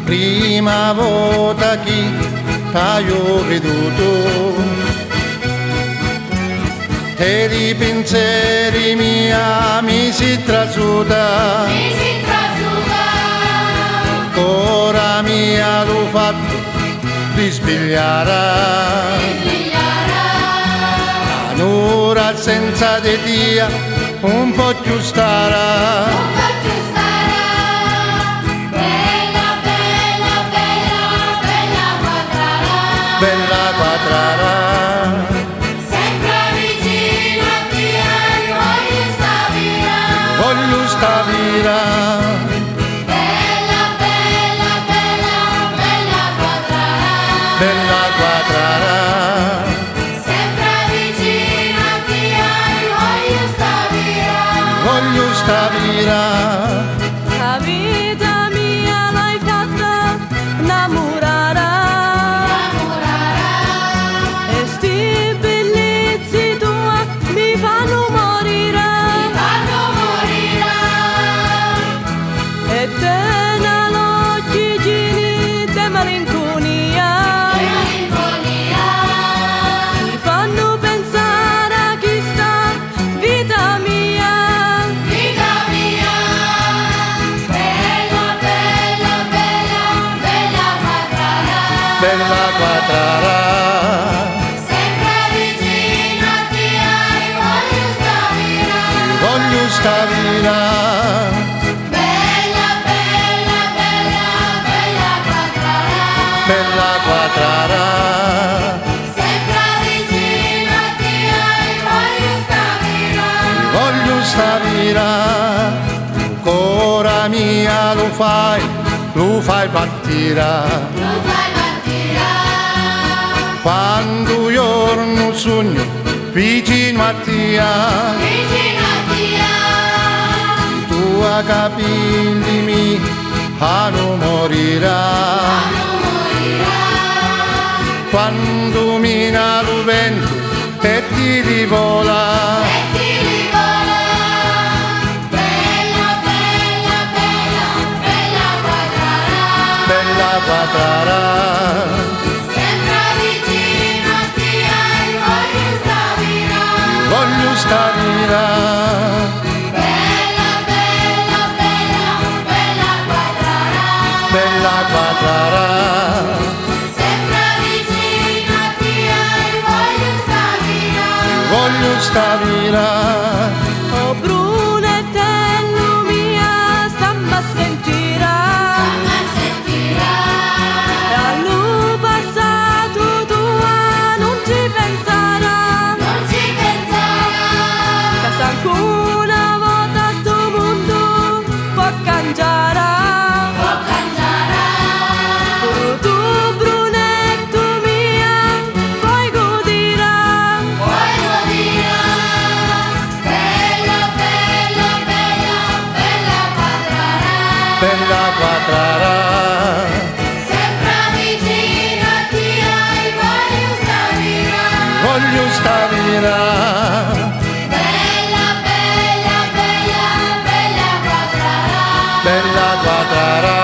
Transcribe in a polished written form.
prima volta che t'ho veduto, e di pensieri mia mi si trasuta, ora mia l'ho fatto risvegliare, un'ora senza di dia un po' più stara. Bella quadrara, sempre vicino a te, voglio sta via. Bella, bella, bella, bella quadrara, bella quadrara, sempre vicino a te, voglio sta via. La vita mia l'hai fatta innamorare. bella quadrara, sempre vicino a te, voglio sta via. Bella, bella, bella, bella quadrara, bella quadrara, sempre vicino a te, voglio sta via. Ancora mia lo fai partire. Quando giorno sogno vicino a te, i tuoi capelli mi fanno morire. Quando mina il vento e ti rivola, bella quadrara, voglio sta via. Bella, bella, bella, bella quadrara, bella quadrara, sempre vicino a te, voglio sta via. Oh brunettello mia, stammi a sentire, dallo passato tua non ci pensare. Una volta sto mondo può cangiare, tu brunetto mia puoi godere, bella, bella, bella, bella quadrara, bella quadrara, sempre vicino a te, voglio sta via. bella, bella, bella quadrara. bella quadrara.